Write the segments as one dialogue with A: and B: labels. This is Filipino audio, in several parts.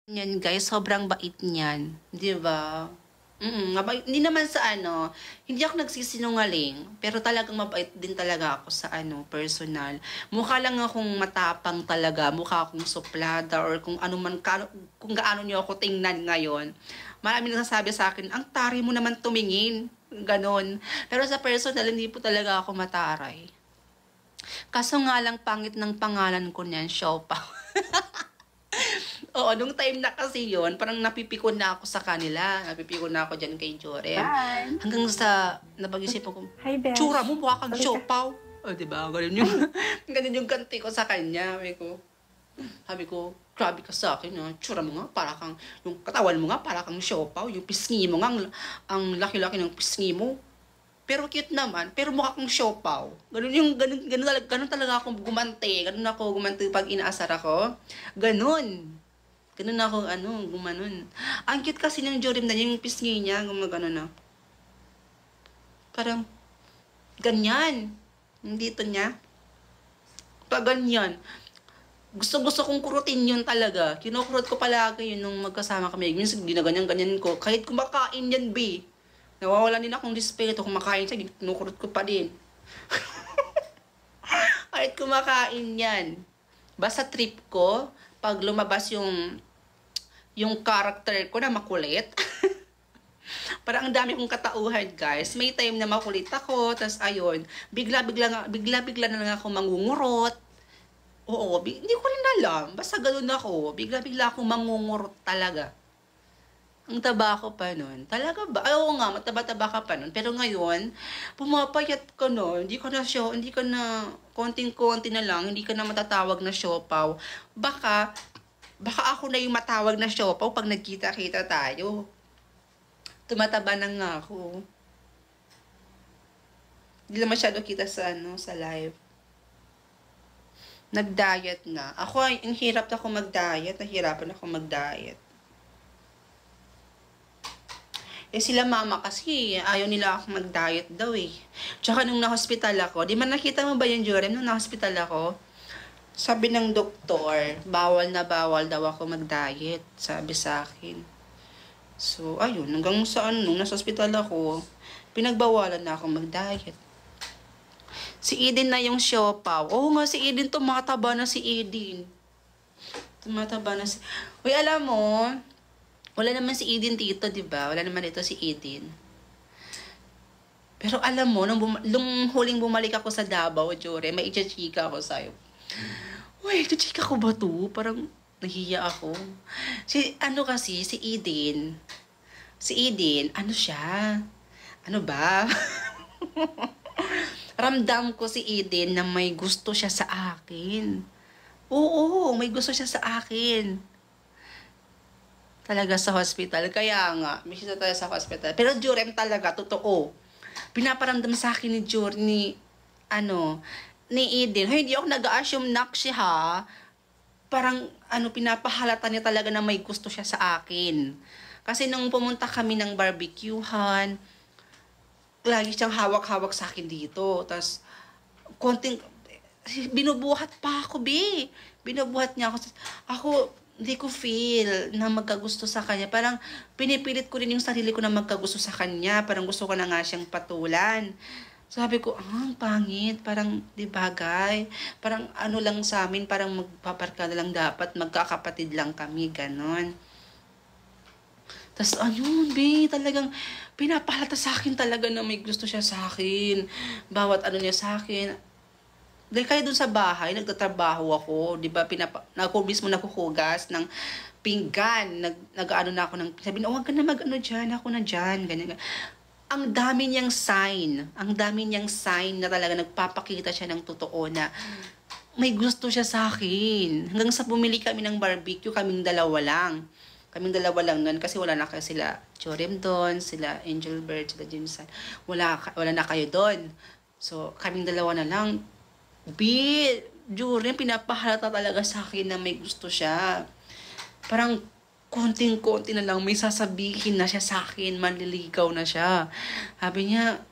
A: Yan guys, sobrang bait niyan, 'di ba? Mabait hindi naman sa ano, hindi ako nagsisinungaling, pero talagang mabait din talaga ako sa ano, personal. Mukha lang akong matapang talaga, mukha akong suplada or kung ano man kung gaano niyo ako tingnan ngayon. Maraming nagsasabi sa akin, "Ang taray mo naman tumingin." Ganon. Pero sa personal, hindi po talaga ako mataray. Kaso nga lang pangit ng pangalan ko niyan, Siopaw. Oo, nung time na kasi yun, parang napipikon na ako sa kanila. Napipikon na ako dyan kay Jorem.
B: Bye!
A: Hanggang sa napag-isipan ko,
B: Hi, Besh.
A: tsura mo, mukha kang
B: Halika.
A: siopaw. O, diba? Ganun yung, ganun yung ganti ko sa kanya. Sabi ko, grabe ka sa akin, ha? Tsura mo nga, para kang, yung katawan mo nga, para kang siopaw. Yung pisngi mo nga, ang laki-laki ng pisngi mo. Pero cute naman, pero mukha kang siopaw. Ganun talaga ako gumante. Ganun ako gumante pag inaasar ako. Ganun ako, gumanon. Ang cute kasi ng Jorim na yung pisngi niya, gumagano na. Parang, ganyan. Dito niya. Pag ganyan. Gusto kong kurutin yun talaga. Kinukurot ko palagi yun nung magkasama kami. Minsan, ginaganyan-ganyan ko. Kahit kumakain yan, be. Nawawalan din akong respeto. Kumakain siya, kinukurot ko pa din. Kahit kumakain yan. Basta trip ko, pag lumabas yung character ko na makulit. Parang ang dami kong katauhan, guys. May time na makulit ako, tas ayun, bigla-bigla na lang ako mangungurot. Oo, hindi ko rin alam. Basta ganoon ako. Bigla-bigla akong mangungurot talaga. Ang taba ko pa nun. Talaga ba? Ay, oo nga, mataba-taba ka pa nun. Pero ngayon, pumapayat ka na. Hindi ka na, konting-konti na lang, hindi ka na matatawag na siopaw. Baka ako na yung matawag na siopaw pag nagkita-kita tayo. Tumataba na nga ako. Hindi na masyado kita sa live. Nag-diet na. Ako, ang hirap na ako mag-diet. Nahirapan ako mag-diet. Eh sila mama kasi ayaw nila ako mag-diet daw eh. Tsaka nung na-hospital ako, di man nakita mo ba yung Jorem nung na-hospital ako? Sabi ng doktor, bawal na bawal daw ako mag-diet, sabi sa akin. So, ayun, hanggang saan nung nasa hospital ako, pinagbawalan na ako mag-diet. Si Eden na yung siopaw. Oo nga, si Eden, tumataba na si Eden. Tumataba na si... Uy, alam mo, wala naman si Eden dito, di ba? Wala naman dito si Eden. Pero alam mo, nung huling bumalik ako sa Davao, Jore, may i-chika ako sa'yo. Uy, i-chika ko ba to? Parang nahiya ako. Si Eden. Si Eden, ano siya? Ano ba? Ramdam ko si Eden na may gusto siya sa akin. Oo, may gusto siya sa akin. Talaga sa hospital. Kaya nga, bisita tayo sa hospital. Pero Jorem talaga, totoo. Pinaparamdam sa akin ni Eden. Hindi ako nag-assume nak siya ha. Parang, pinapahalata niya talaga na may gusto siya sa akin. Kasi nung pumunta kami ng barbecuehan, lagi siyang hawak-hawak sa akin dito. Tapos, binubuhat pa ako, be. Binubuhat niya ako. Ako, hindi ko feel na magkagusto sa kanya. Parang pinipilit ko rin yung sarili ko na magkagusto sa kanya. Parang gusto ko na nga siyang patulan. Sabi ko, ang pangit. Parang di bagay. Parang ano lang sa amin, parang magpaparka na lang dapat. Magkakapatid lang kami, ganon. Tapos ayun, be, talagang pinapahalata sa akin talaga na may gusto siya sa akin. Bawat niya sa akin. Dahil kaya dun sa bahay, nagtatrabaho ako, di ba, ako mismo nakuhugas ng pinggan, nag-ano na ako ng, sabi na, huwag ka na mag-ano dyan, ako na dyan, ganyan. Ang dami niyang sign na talaga nagpapakita siya ng totoo na may gusto siya sa akin. Hanggang sa bumili kami ng barbecue, kaming dalawa lang nun, kasi wala na kayo sila Jorem doon, sila Angel Bird, sila Jimson, wala na kayo doon. So, kaming dalawa na lang. Jorem, pinapahalata talaga sa akin na may gusto siya. Parang konting-konti na lang may sasabihin na siya sa akin, manliligaw na siya. Sabi niya,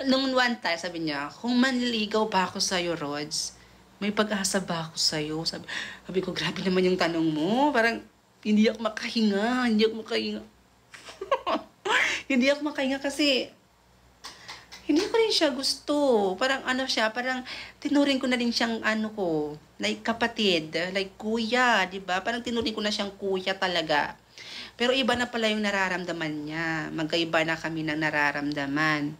A: nung one time, sabi niya, kung manliligaw ba ako sa'yo, Rods, may pag-asa ba ako sa'yo? Sabi ko, grabe naman yung tanong mo. Parang, Hindi ako makahinga. Hindi ako makahinga. Hindi ako makahinga kasi hindi ko rin siya gusto. Parang ano siya, parang tinuring ko na rin siyang ano ko, like kapatid, like kuya, di ba? Parang tinuring ko na siyang kuya talaga. Pero iba na pala yung nararamdaman niya. Magkaiba na kami ng nararamdaman.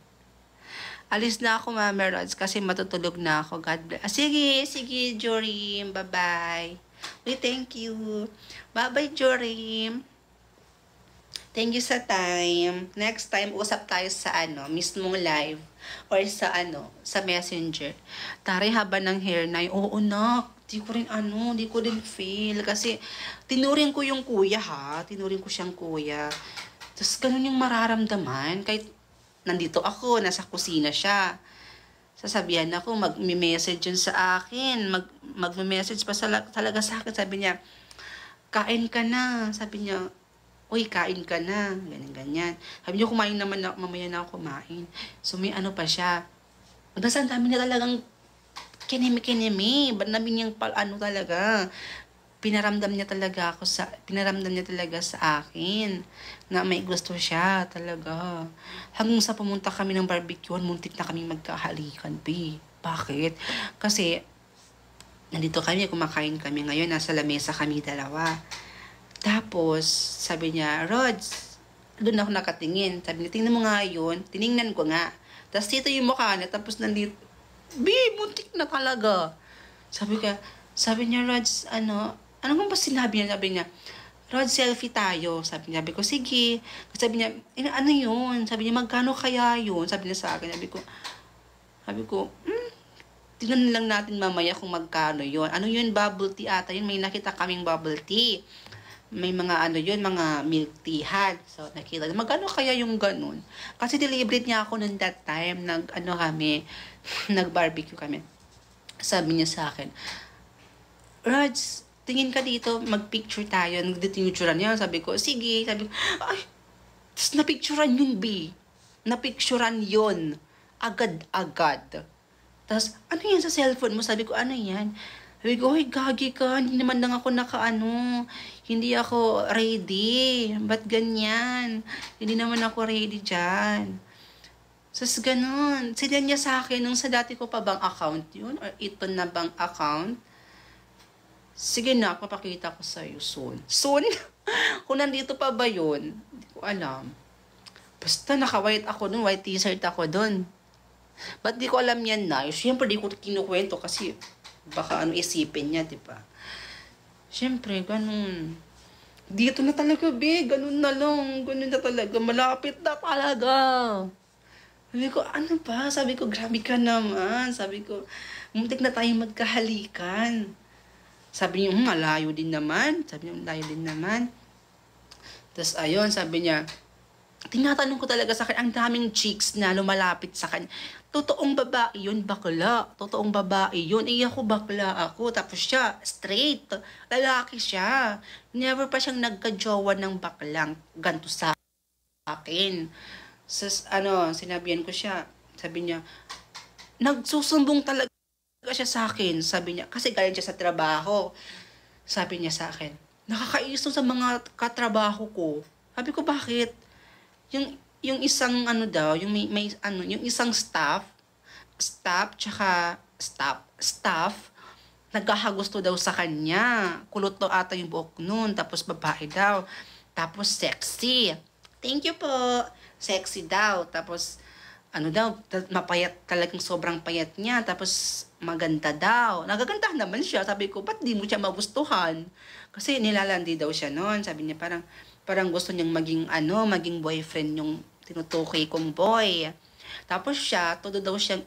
A: Alis na ako, Mama Rods, kasi matutulog na ako. God bless. Sige, sige, Jorim. Bye-bye. We thank you. Bye-bye, Jorim. Thank you sa time. Next time, usap tayo sa mismong live or sa sa messenger. Taray, haba ng hair na oo nak, di ko rin feel kasi tinuring ko yung kuya ha, tinuring ko siyang kuya. Tapos ganun yung mararamdaman kahit nandito ako, nasa kusina siya. Sasabihan ako, mag-message yun sa akin, mag-message pa talaga sa akin, sabi niya, kain ka na, sabi niya, uy, kain ka na. Ganyan. Sabi niya, kumain naman na, mamaya na ako kumain. So, may pa siya. Tapos, ang dami niya talagang kinimi. Dami niyang talaga. Pinaramdam niya talaga sa akin na may gusto siya talaga. Hanggang sa pumunta kami ng barbecue, muntik na kami magkahalikan, be. Bakit? Kasi, nandito kami, kumakain kami. Ngayon, nasa lamesa kami dalawa. Tapos, sabi niya, Rods, doon ako nakatingin. Sabi niya, tingnan mo nga yun. Tiningnan ko nga. Tapos dito yung mukha niya, tapos nandito, muntik na talaga. Sabi niya, Rods, ano nga ba sinabi niya? Sabi niya, Rods, selfie tayo. Sabi ko, sige. Sabi niya, ano yun? Sabi niya, magkano kaya yun? Sabi niya sa akin, sabi ko, tingnan lang natin mamaya kung magkano yun. Ano yun, bubble tea ata yun. May nakita kaming bubble tea. May mga mga milk teahan. So, nakita. Magkano kaya yung ganun? Kasi deliberate niya ako noon that time. Nag-barbecue kami. Sabi niya sa akin, Rods, tingin ka dito, mag-picture tayo. Nagditinguturan niya. Sabi ko, sige. Sabi ko, ay, tapos napicturan yun, B. Napicturan yun. Agad-agad. Tapos, ano yan sa cellphone mo? Sabi ko, ano yan? Sabi ko, ay, gagi ka. Hindi naman lang ako hindi ako ready. Ba't ganyan? Hindi naman ako ready dyan. Sus, ganun. Sila niya sa akin, nung sa dati ko pa bang account yun? Or ito na bang account? Sige na, papakita ko sa'yo soon. Soon? Kung nandito pa ba yun? Hindi ko alam. Basta naka-white ako dun, white t-shirt ako dun. Ba't di ko alam yan na? Siyempre, di ko kinukwento kasi baka isipin niya, di ba? Siyempre, ganun. Dito na talaga, be. Ganun na lang. Ganun na talaga. Malapit na talaga. Sabi ko, ano ba? Sabi ko, grabe ka naman. Sabi ko, muntik na tayong magkahalikan. Sabi niya, malayo din naman. Tapos, ayun, sabi niya, tinatanong ko talaga sa akin, ang daming chicks na lumalapit sa kanya. Totoong babae yun, bakla. Totoong babae yun. Ako bakla ako. Tapos siya, straight. Lalaki siya. Never pa siyang nagka-jowa ng baklang ganto sa akin. Sinabihan ko siya. Sabi niya, nagsusumbong talaga siya sa akin. Sabi niya, kasi galing siya sa trabaho. Sabi niya sa akin, nakakaiso sa mga katrabaho ko. Sabi ko, bakit? Yung isang yung isang staff, nagkakagusto daw sa kanya. Kulot daw ata yung buhok nun, tapos babae daw. Tapos sexy. Thank you po. Sexy daw. Tapos, mapayat, talagang sobrang payat niya. Tapos, maganda daw. Nagaganda naman siya. Sabi ko, ba't di mo siya magustuhan? Kasi nilalandi daw siya noon. Sabi niya, parang gusto niyang maging boyfriend yung tinutukoy kong boy. Tapos siya, todo siyang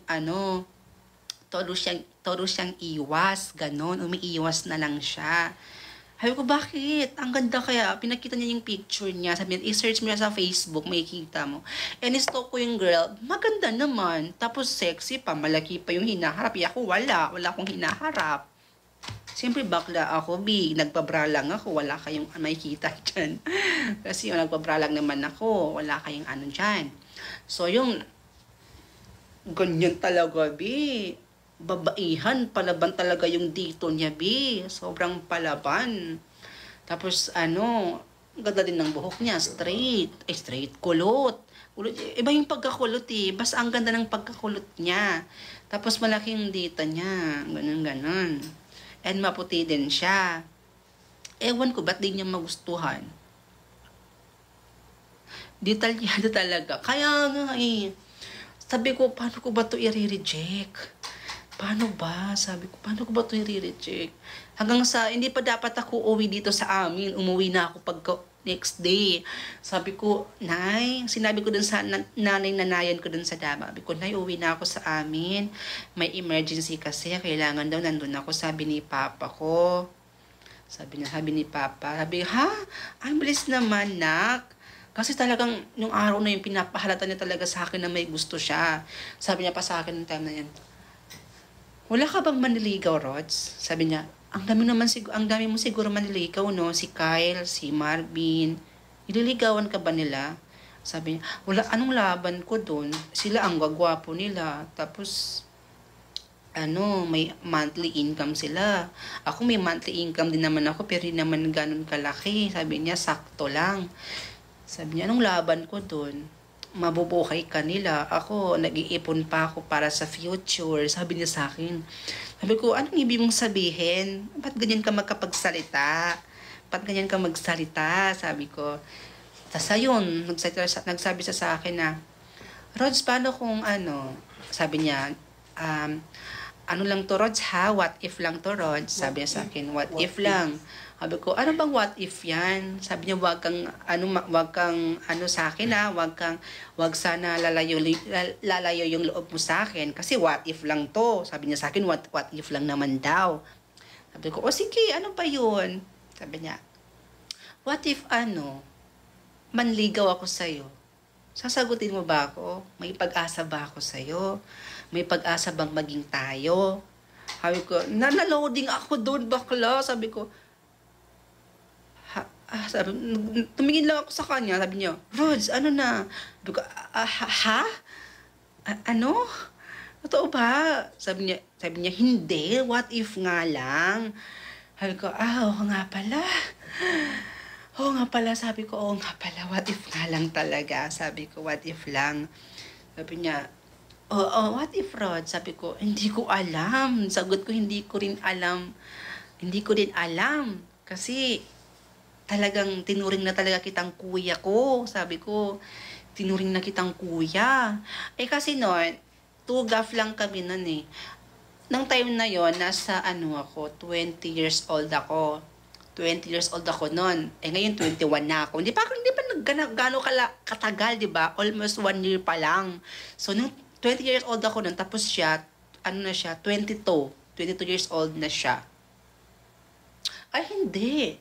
A: iwas, ganon, umiiwas na lang siya. Sabi ko, bakit? Ang ganda kaya. Pinakita niya yung picture niya. Sabi niya, i-search mo sa Facebook, makikita mo. And stalk ko yung girl, maganda naman. Tapos sexy pa, malaki pa yung hinaharap. Ako wala akong hinaharap. Siyempre, bakla ako, nagpabra lang ako, wala kayong makikita dyan. Kasi nagpabra lang naman ako, wala kayong dyan. So, yung ganyan talaga, babaihan, palaban talaga yung dito niya, sobrang palaban. Tapos ano, ang ganda din ng buhok niya, straight. Straight, kulot. Kulot. Iba yung pagkakulot eh. Basta ang ganda ng pagkakulot niya. Tapos malaking dita niya. Ganun, ganun. And maputi din siya. Ewan ko, ba't di niya magustuhan? Detalyado talaga. Kaya nga eh. Sabi ko, paano ko ba ito i-reject? Paano ba? Sabi ko, paano ko ba ito i-reject? Hanggang sa, hindi pa dapat ako uwi dito sa amin. Umuwi na ako pagka next day. Sabi ko, Nay, sinabi ko dun sa nanay-nanayan ko dun sa Davao. Sabi ko, Nay, uwi na ako sa amin. May emergency kasi. Kailangan daw, nandun ako. Sabi ni Papa ko. Sabi ni Papa. Sabi, ha? Ang bilis naman, nak. Kasi talagang, yung araw na yun, pinapahalata niya talaga sa akin na may gusto siya. Sabi niya pa sa akin ng time na yan, wala ka bang maniligaw, Rods? Sabi niya, ang dami mo siguro maniligaw, no? Si Kyle, si Marvin. Ililigawan ka ba nila? Sabi niya, wala, anong laban ko doon? Sila ang gwagwapo nila. Tapos, may monthly income sila. Ako may monthly income din naman ako, pero hindi naman ganun kalaki. Sabi niya, sakto lang. Sabi niya, anong laban ko doon? Mabubuhay ka nila. Ako, nag-iipon pa ako para sa future. Sabi niya sa akin. Sabi ko, anong ibig mong sabihin? Ba't ganyan ka magkapagsalita? Ba't ganyan ka magsalita? Sabi ko. Tapos ayun, nagsabi siya sa akin na, Rods, paano kung sabi niya, ano lang to, Rods, ha? What if lang to, Rods? Sabi niya sa akin, what if lang? Sabi ko, ano bang what if yan? Sabi niya, wag kang sa akin ha, wag sana lalayo yung loob mo sa akin. Kasi what if lang to. Sabi niya sa akin, what if lang naman daw. Sabi ko, sige, ano pa yun? Sabi niya, what if manligaw ako sa'yo? Sasagutin mo ba ako? May pag-asa ba ako sa'yo? May pag-asa bang maging tayo? Sabi ko, naloading ako doon, bakla. Sabi ko, tumingin lang ako sa kanya. Sabi niya, Rods, ano na? Sabi ko, ha? Ano? Totoo ba? Sabi niya, hindi. What if nga lang? Sabi ko, oo nga pala. Oo nga pala. Sabi ko, oo nga pala. What if nga lang talaga? Sabi ko, what if lang? Sabi niya, what if, Rod? Sabi ko, hindi ko alam. Sagot ko, hindi ko rin alam. Hindi ko din alam. Kasi, talagang tinuring na talaga kitang kuya ko. Sabi ko, tinuring na kitang kuya. Kasi noon, tugaf lang kami noon eh. Nang time na yon nasa ako, 20 years old ako. 20 years old ako noon. Ngayon 21 na ako. Hindi pa gano'ng katagal, di ba? Almost 1 year pa lang. So, nung 20 years old ako noon, tapos siya, 22. 22 years old na siya. Ay, hindi.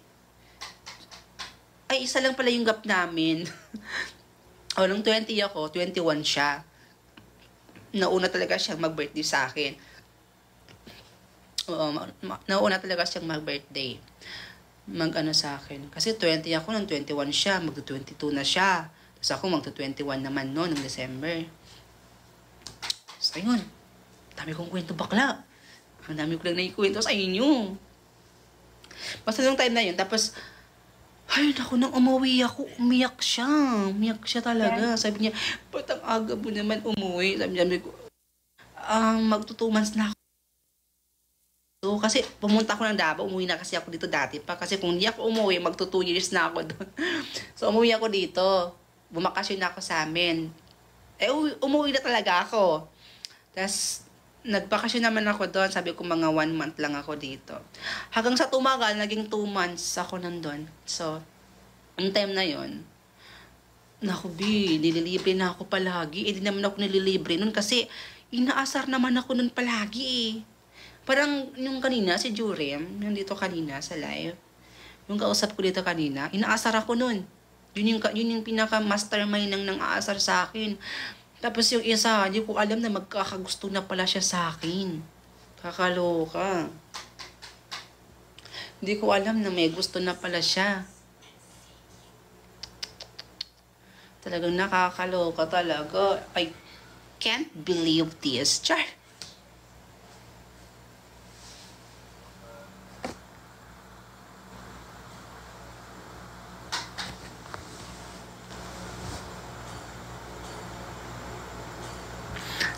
A: Ay, isa lang pala yung gap namin. Nung 20 ako, 21 siya. Nauna talaga siyang mag-birthday sa akin. Nauna talaga siyang mag-birthday. Sa akin. Kasi 20 ako, nung 21 siya, mag-22 na siya. Tapos ako, mag-21 naman noon, ng December. So, ayun. Dami kong kwento bakla. Ang dami ko lang naikwento sa inyo. Basta nung time na yun, tapos, ay, naku, nang umuwi ako, umiyak siya. Umiyak siya talaga. Sabi niya, ba't ang aga mo naman umuwi? Sabi ko, mag-2 months na ako. So, kasi pumunta ako ng Davao, umuwi na kasi ako dito dati pa. Kasi kung hindi ako umuwi, mag-2 years na ako doon. So, umuwi ako dito. Bumakasyon na ako sa amin. Umuwi na talaga ako. Tapos, nagbakasyon naman ako doon. Sabi ko, mga 1 month lang ako dito. Hanggang sa tumagal, naging 2 months ako nandun. So, ang time na yon, naku, nililibre na ako palagi. Di naman ako nililibre nun kasi inaasar naman ako nun palagi eh. Parang yung kanina, si Jurem, yung dito kanina sa live, yung kausap ko dito kanina, inaasar ako nun. Yun yung pinaka-mastermind ng aasar sa akin. Tapos yung isa, hindi ko alam na magkakagusto na pala siya sa akin. Kakaloka. Hindi ko alam na may gusto na pala siya. Talagang nakakaloka talaga. I can't believe this. Char.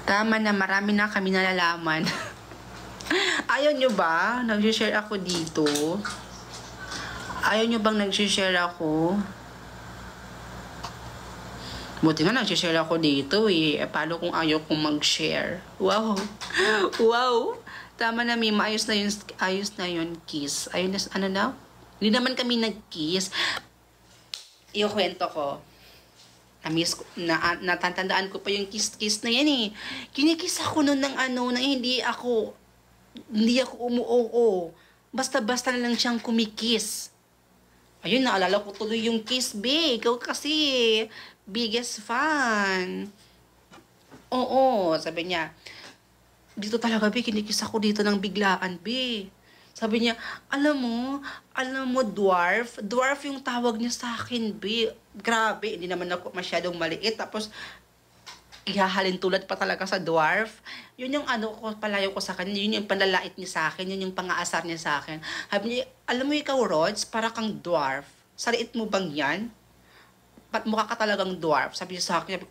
A: Tama na, marami na kami nalalaman. Ayaw nyo ba? Nag-share ako dito. Ayaw nyo bang nag-share ako? Buti nga nag-share ako dito eh. Paano kung ayaw kong mag-share? Wow. Wow. Tama na, Mima. Ayos na yun, kiss. Ayun na, ano na? Hindi naman kami nag-kiss. Yung kwento ko. Natatandaan ko pa yung kiss na yan eh. Kinikiss ako noon ng ano, na hindi ako umuoo. Basta-basta na lang siyang kumikiss. Ayun, naalala ko tuloy yung kiss, be. Ikaw kasi, biggest fan. Oo, sabi niya, dito talaga, be, kinikiss ako dito ng biglaan, be. Sabi niya, alam mo, dwarf yung tawag niya sa akin, be. Grabe, hindi naman ako masyadong maliit. Tapos, ihahalin tulad pa talaga sa dwarf. Yun yung ano ko, palayo ko sa kanya. Yun yung panlalait niya sa akin. Yun yung pang-aasar niya sa akin. Sabi niya, alam mo ikaw, Rods, para kang dwarf. Sa liit mo bang yan? Mukha ka talagang dwarf. Sabi niya sa akin,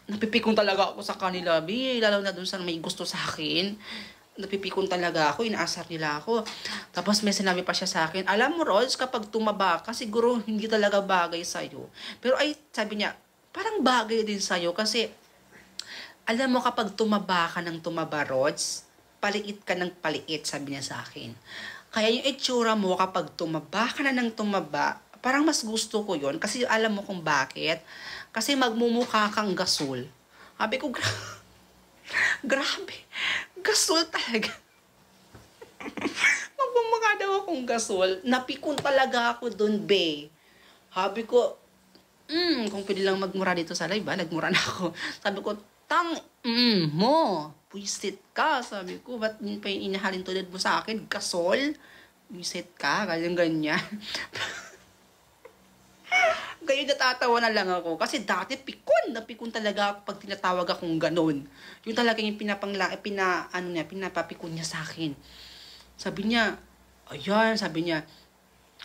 A: napipikon talaga ako sa kanila, be. Lalo na dun sa may gusto sa akin. Napipikon talaga ako, inaasar nila ako. Tapos may sinabi pa siya sa akin, alam mo, Rods, kapag tumaba ka, siguro hindi talaga bagay sa'yo. Pero ay, sabi niya, parang bagay din sa'yo kasi, alam mo, kapag tumaba ka ng tumaba, Rods, paliit ka ng paliit, sabi niya sa akin. Kaya yung itsura mo, kapag tumaba ka na ng tumaba, parang mas gusto ko yon kasi alam mo kung bakit. Kasi magmumukha kang gasol. Sabi ko, grabe. Gasol talaga. Magmumukha daw akong gasol. Napikon talaga ako dun, be. Sabi ko, kung pwede lang magmura dito sa live, nagmura na ako. Sabi ko, mo. Puisit ka. Sabi ko, ba't pa yung inahalin tulad mo sa akin? Gasol? Puisit ka? Ganyan. Kayo natatawa na lang ako. Kasi dati napikon talaga ako pag tinatawag akong ganon. Yung talaga yung pinapapikon niya sa akin. Sabi niya,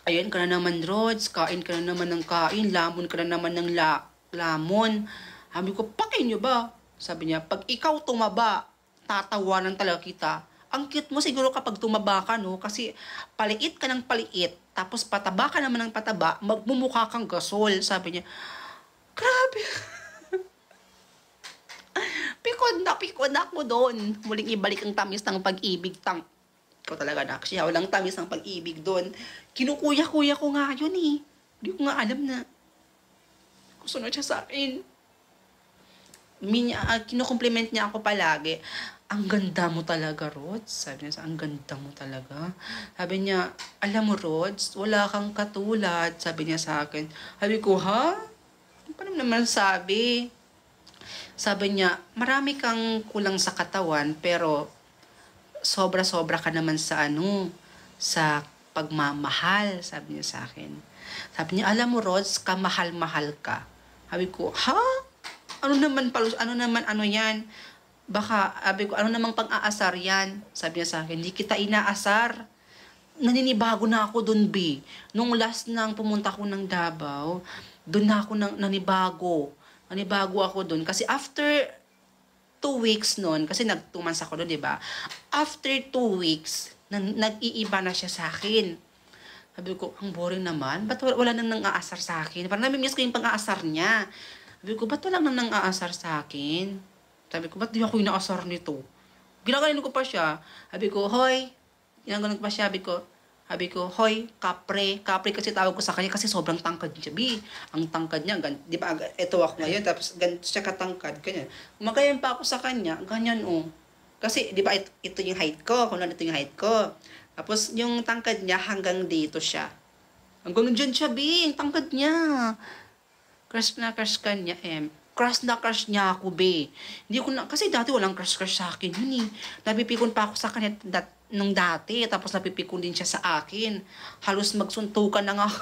A: ayan ka na naman, Rods, kain ka na naman ng kain, lamon ka na naman ng lamon. Sabi ko, pakin niyo ba? Sabi niya, pag ikaw tumaba, tatawanan talaga kita. Ang cute mo siguro kapag tumaba ka, no? Kasi paliit ka ng paliit, tapos pataba ka naman ng pataba, magmumukha kang gasol. Sabi niya, grabe. Pikon na ako doon. Muling ibalik ang tamis ng pag-ibig. Ikaw talaga naksiyaw lang tamis ng pag-ibig doon. Kinukuya-kuya ko nga yun eh. Hindi ko nga alam na gusto na siya sa akin. Kinukompliment niya ako palagi. Ang ganda mo talaga, Rods. Sabi niya, ang ganda mo talaga. Sabi niya, alam mo, Rods, wala kang katulad. Sabi niya sa akin. Sabi ko, ha? Paano naman sabi? Sabi niya, marami kang kulang sa katawan, pero sobra-sobra ka naman sa sa pagmamahal. Sabi niya sa akin. Sabi niya, alam mo, Rods, kamahal-mahal ka. Sabi ko, ha? Ano naman yan? Baka, sabi ko, ano namang pang-aasar yan? Sabi niya sa akin, hindi kita inaasar. Naninibago na ako dun, B. Nung last nang pumunta ko ng Davao, dun na ako nanibago. Nanibago ako dun. Kasi after 2 weeks nun, kasi nag-2 months ako dun, diba? After 2 weeks, nag-iiba na siya sa akin. Sabi ko, ang boring naman. Ba't wala nang nang-aasar sa akin? Parang namimiss ko yung pang-aasar niya. Sabi ko, ba't wala nang nang-aasar sa akin? Sabi ko, ba't di ako inaasar nito? Ginaganin ko pa siya. Sabi ko, hoy. Ginaganin ko pa siya. Sabi ko, hoy, kapre. Kapre kasi tawag ko sa kanya kasi sobrang tangkad niya. Ang tangkad niya, di ba, ito ako ngayon, tapos ganito siya katangkad, ganyan. Kumagayan pa ako sa kanya, ganyan Kasi, di ba, ito yung height ko, kung ano ito yung height ko. Tapos, yung tangkad niya, hanggang dito siya. Hanggang dyan siya, ang tangkad niya. Crush na crush ka niya, Crush na crush niya ako, Hindi ko na, kasi dati walang crush sa akin yun eh. Napipikon pa ako sa kanya nung dati, tapos napipikon din siya sa akin. Halos magsuntukan na nga.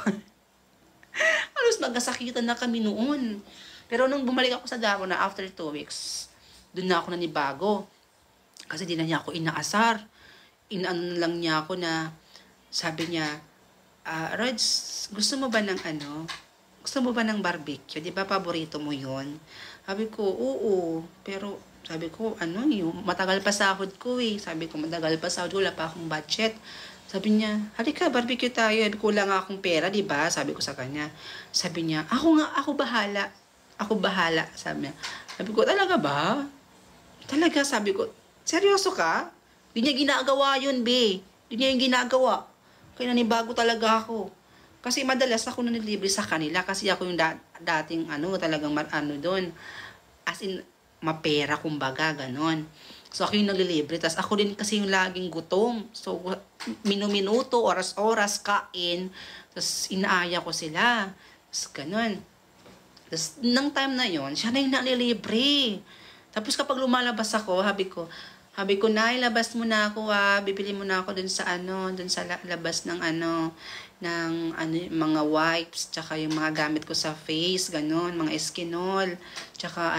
A: Halos magkasakitan na kami noon. Pero nung bumalik ako sa Davao na after 2 weeks, doon na ako nanibago. Kasi di na niya ako inaasar. Inano lang niya ako na, sabi niya, Rods, gusto mo ba ng Gusto mo ba ng barbecue? Di ba paborito mo yun? Sabi ko, oo. Pero Sabi ko, ano, yung matagal pa sahod ko eh. Sabi ko, matagal pa sahod ko, wala pa akong budget. Sabi niya, halika, barbecue tayo. Sabi ko, wala nga akong pera, di ba? Sabi ko sa kanya. Sabi niya, ako bahala. Ako bahala, sabi niya. Sabi ko, talaga ba? Talaga, sabi ko, seryoso ka? Di niya ginagawa yun, be. Di niya yung ginagawa. Kaya nanibago talaga ako. Kasi madalas ako nanilibre sa kanila kasi ako yung dating talagang doon. As in, mapera kumbaga, ganon. So, ako yung naglilibre. Tapos ako din kasi yung laging gutom. So, minuminuto, oras-oras, kain. Tapos, inaaya ko sila. Tapos, ganon. Tapos, nang time na yon siya na yung naglilibre. Tapos, kapag lumalabas ako, habi ko, Nay, labas mo na ako, bibili mo na ako dun sa labas ng mga wipes, tsaka yung mga gamit ko sa face, ganon, mga eskinol, tsaka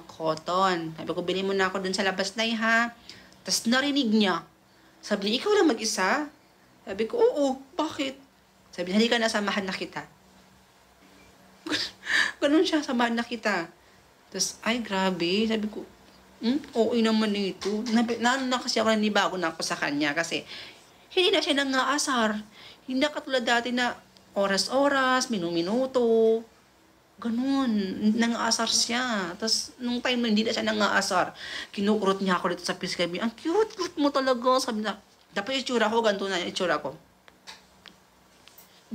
A: cotton. Sabi ko, bili mo na ako dun sa labas na ha. Tapos narinig niya. Sabi niya, ikaw lang mag-isa? Sabi ko, oo, bakit? Sabi niya, halika na, samahan na kita. Ganon siya, samahan na kita. Tapos, ay, grabe. Sabi ko, okay naman ito. Kasi ako nanibago na ako sa kanya kasi hindi na siya nangaasar. Hindi na katulad dati na oras-oras, minuminuto. Ganun. Nangaasar siya. Tapos, nung time na hindi na siya nangaasar, kinukurot niya ako dito sa physical me. Ang cute mo talaga. Sabi na, dapat itsura ko, ganito na itsura ko.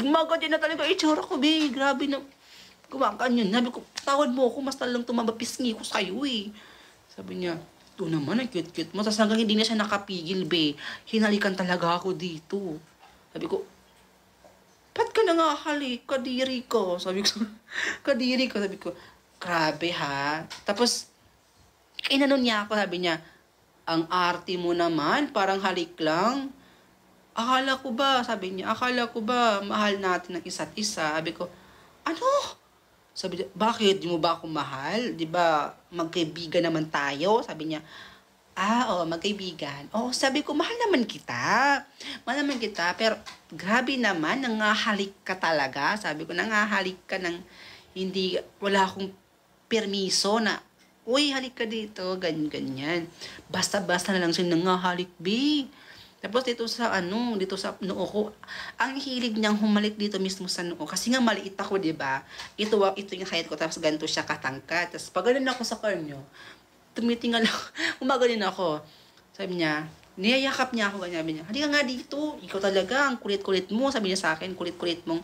A: Gumagod na talaga itsura ko, be. Grabe na. Gumaganyan. Sabi ko, tawad mo ako, mas talang tumabapisngi ko sa'yo eh. Sabi niya, ito naman, ang cute-cute mo. Tapos hanggang hindi na siya nakapigil, be. Hinalikan talaga ako dito. Sabi ko, ba't ka na nga halik? Kadiri ko. Sabi ko, kadiri ko. Sabi ko, grabe ha. Tapos, inanon niya ako, sabi niya, ang arte mo naman, parang halik lang. Akala ko ba, sabi niya, mahal natin ang isa't isa. Sabi ko, ano? Sabi niya, bakit? Di mo ba ako mahal? Di ba, magkaibigan naman tayo? Sabi niya, oo, magkaibigan. Oo, sabi ko, mahal naman kita. Mahal naman kita, pero grabe naman, nangahalik ka talaga. Sabi ko, nangahalik ka ng wala akong permiso na, uy, halik ka dito, ganyan. Basta-basta na lang siya nangahalik, be. Tapos dito sa noo ko, ang hilig niyang humalik dito mismo sa noo. Kasi nga maliit ako, di ba? Ito yung height ko, tapos ganito siya katangkat. Tapos pag ganun ako sa karnyo, tumitingal ako, umagaling ako. Sabi niya, niyayakap niya ako, ganyan. Sabi niya, halika nga dito, ikaw talaga, ang kulit-kulit mo. Sabi niya sa akin, kulit-kulit mong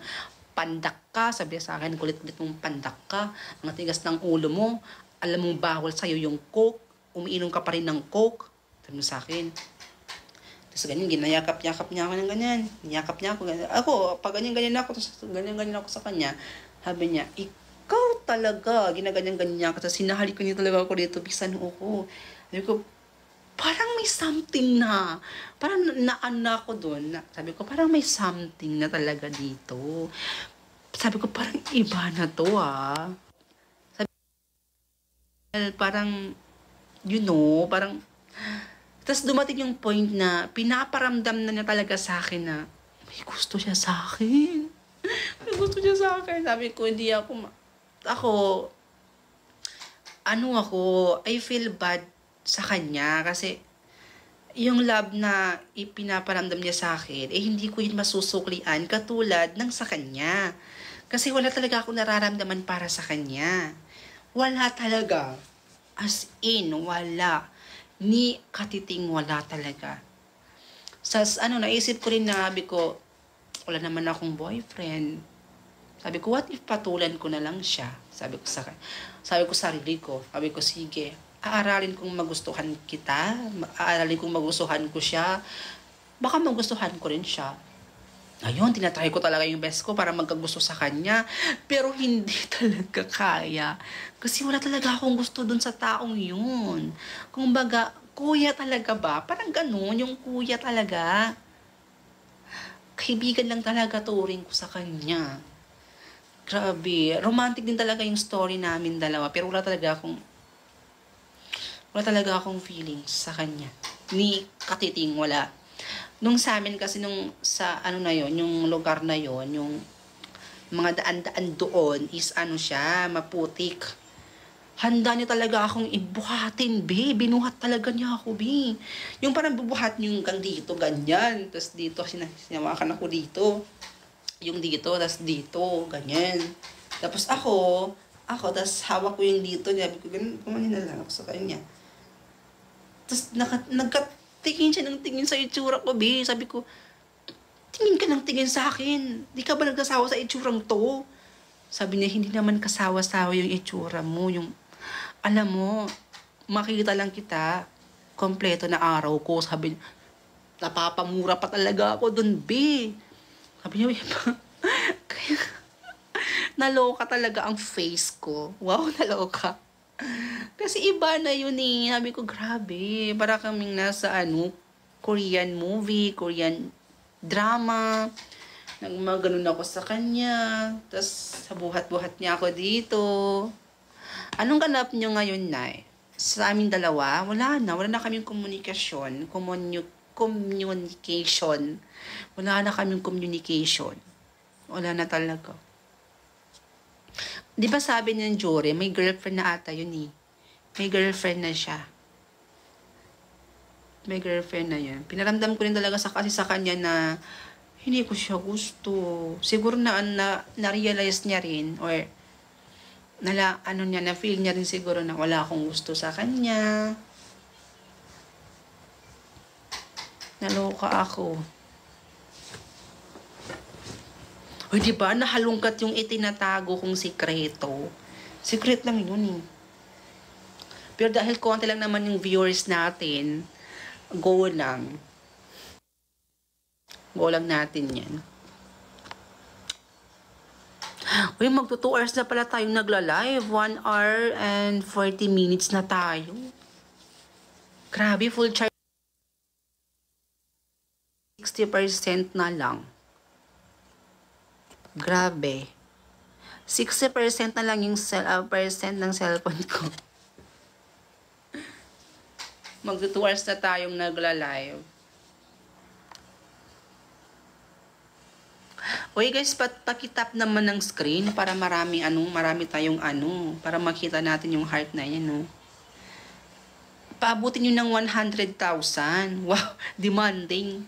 A: pandak ka. Sabi niya sa akin, kulit-kulit mong pandak ka. Ang tigas ng ulo mo. Alam mong bawal sa'yo yung coke. Umiinom ka pa rin ng coke. Sabi niya sa akin. Tapos ganyan, ginayakap-yakap niya ako ng ganyan. Niyakap niya ako, ganyan. Ako, pag ganyan-ganyan ako, ganyan-ganyan ako sa kanya, sabi niya, ikaw talaga, ginaganyan-ganyan ka. Tapos sinahalik ko niya talaga ako dito, bisan ako. Sabi ko, parang may something na. Parang naana ko doon. Sabi ko, parang may something na talaga dito. Sabi ko, parang iba na to Sabi parang, parang, tapos dumating yung point na pinaparamdam na niya talaga sa akin na may gusto siya sa akin. May gusto siya sa akin. Sabi ko, hindi I feel bad sa kanya kasi yung love na ipinaparamdam niya sa akin, hindi ko yun masusuklian katulad ng sa kanya. Kasi wala talaga ako nararamdaman para sa kanya. Wala talaga. As in, wala. Ni katiting wala talaga. Naisip ko rin na, sabi ko, wala naman akong boyfriend. Sabi ko, what if patulan ko na lang siya? Sabi ko sarili ko, sige, aaralin kong magustuhan kita, aaralin kong magustuhan ko siya, baka magustuhan ko rin siya. Ayun, tinatry ko talaga yung best ko para magkagusto sa kanya. Pero hindi talaga kaya. Kasi wala talaga akong gusto dun sa taong yun. Kung baga, kuya talaga ba? Parang ganun, yung kuya talaga. Kaibigan lang talaga turing ko sa kanya. Grabe. Romantic din talaga yung story namin dalawa. Pero wala talaga akong feelings sa kanya. Ni katiting, wala. Nung sa amin kasi yung lugar na yon, yung mga daan-daan doon is siya, maputik. Handa niya talaga akong ibuhatin, be. Binuhat talaga niya ako, be. Yung parang bubuhat niyo yung kang dito, ganyan. Tapos dito, sinawakan ako dito. Yung dito, tapos dito, ganyan. Tapos tapos hawak ko yung dito niya. Sabi ko, ganun, kumanin na lang ako sa kanya. Tapos nagkatingin siya ng tingin sa itsura ko, be. Sabi ko, tingin ka ng tingin sa akin. Di ka ba nagkasawa sa itsurang to? Sabi niya, hindi naman kasawa-sawa yung itsura mo. Yung, alam mo, makikita lang kita, kompleto na araw ko. Sabi niya, napapamura pa talaga ako dun, be. Sabi niya, kaya, naloka talaga ang face ko. Wow, naloka. Kasi iba na yun eh. Sabi ko, grabe. Para kaming nasa Korean movie, Korean drama. Nagmaganon ako sa kanya. Tapos, sa buhat-buhat niya ako dito. Anong ganap niyo ngayon, Nay? Sa aming dalawa, wala na kaming komunikasyon. Communication. Wala na kaming communication. Wala na talaga. Di ba sabi niya Jory, may girlfriend na ata yun eh. May girlfriend na siya. May girlfriend na yan. Pinaramdam ko rin talaga kasi sa kanya na hindi ko siya gusto. Siguro na-realize niya rin or na-feel niya rin siguro na wala akong gusto sa kanya. Naloka ako. O diba, nahalungkat yung itinatago kong sikreto. Secret lang yun eh. Pero dahil konti lang naman yung viewers natin, go lang. Go lang natin yan. Uy, magto 2 hours na pala tayong nagla-live. 1 hour and 40 minutes na tayo. Grabe, full charge. 60% na lang. Grabe. 60% na lang yung percent ng cellphone ko. Magto 2 hours na tayong nagla-live. Uy guys, pakitap naman ng screen para marami tayong para makita natin yung heart na yan, no? Paabutin nyo ng 100,000. Wow, demanding.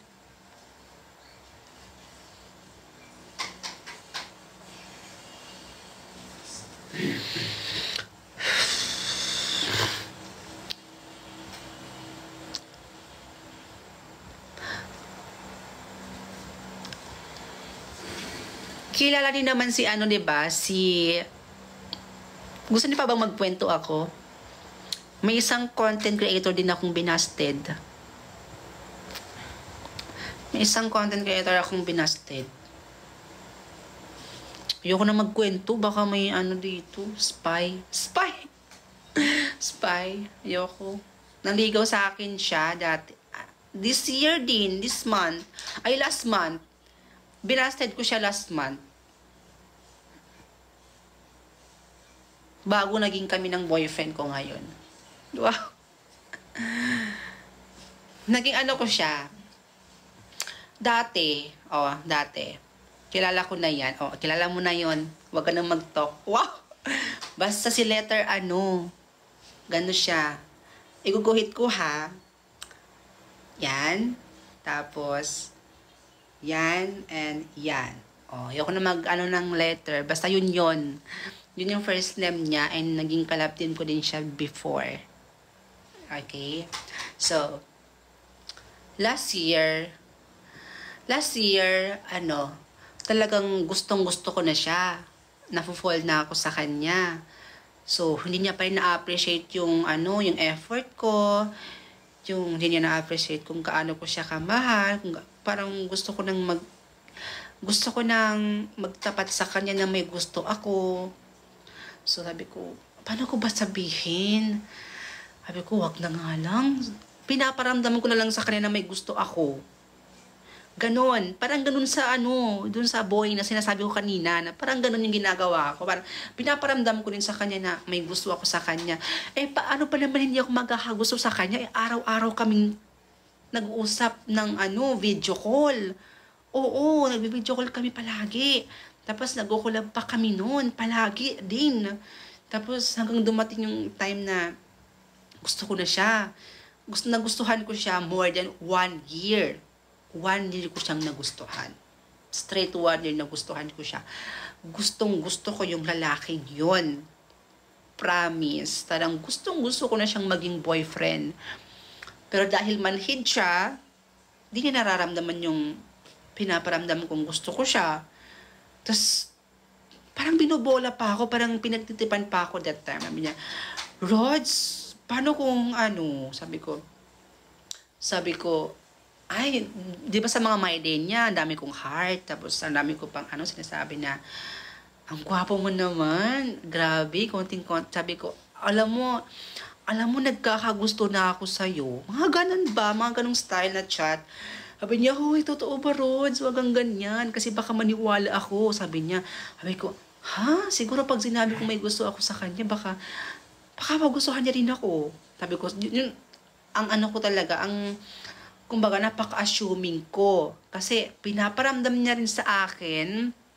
A: Kilala din naman si diba? Gusto niyo pa bang magkwento ako? May isang content creator din akong binasted. May isang content creator akong binasted. Ayoko na magkwento. Baka may dito. Spy. Spy. Ayoko. Nanligaw sa akin siya dati. This year din. This month. Ay, last month. Binasted ko siya last month. Bago naging kami ng boyfriend ko ngayon. Wow. Naging ko siya. Dati. Kilala ko na yan. Kilala mo na yon. Huwag ka nang mag-talk. Wow. Basta si letter Gano siya. Iguguhit ko ha. Yan. Tapos, yan and yan. Ayoko na ng letter. Basta yun. Yun yung first name niya and naging kalab din ko din siya before. Okay? So, last year, talagang gustong-gusto ko na siya. Nafo-fall na ako sa kanya. So, hindi niya pa rin na-appreciate yung effort ko. Hindi niya na-appreciate kung kaano ko siya kamahal. Parang gusto ko nang magtapat sa kanya na may gusto ako. So, sabi ko, paano ko ba sabihin? Sabi ko, wag na nga lang. Pinaparamdam ko na lang sa kanya na may gusto ako. Ganon. Parang ganon sa dun sa boy na sinasabi ko kanina, na parang ganon yung ginagawa ko. Parang pinaparamdam ko din sa kanya na may gusto ako sa kanya. Paano pa naman hindi ako maghahagusto sa kanya? Araw-araw kaming nag-uusap ng video call. Oo, nag-video call kami palagi. Tapos nag-collab pa kami noon, palagi din. Tapos hanggang dumating yung time na gusto ko na siya. Nagustuhan ko siya more than 1 year. 1 year ko siyang nagustuhan. Straight 1 year nagustuhan ko siya. Gusto ko yung lalaking yon. Promise. Tarang gusto ko na siyang maging boyfriend. Pero dahil manhid siya, di niya nararamdaman yung pinaparamdam kong gusto ko siya. Tapos, parang binubola pa ako, parang pinagtitipan pa ako that time. Sabi niya, Rods, paano kung ano, sabi ko, ay, di ba sa mga my day niya, ang dami kong heart, tapos ang dami ko pang sinasabi na, ang gwapo mo naman, grabe, konting-konti, sabi ko, alam mo, nagkakagusto na ako sa'yo. Mga ganun ba, mga ganung style na chat. Sabi niya, huy, totoo ba, Rods? Wag kang ganyan, kasi baka maniwala ako, sabi niya. Sabi ko, ha? Siguro pag sinabi ko may gusto ako sa kanya, baka magustuhan niya rin ako. Sabi ko, yun, ang ko talaga, kumbaga napaka-assuming ko. Kasi pinaparamdam niya rin sa akin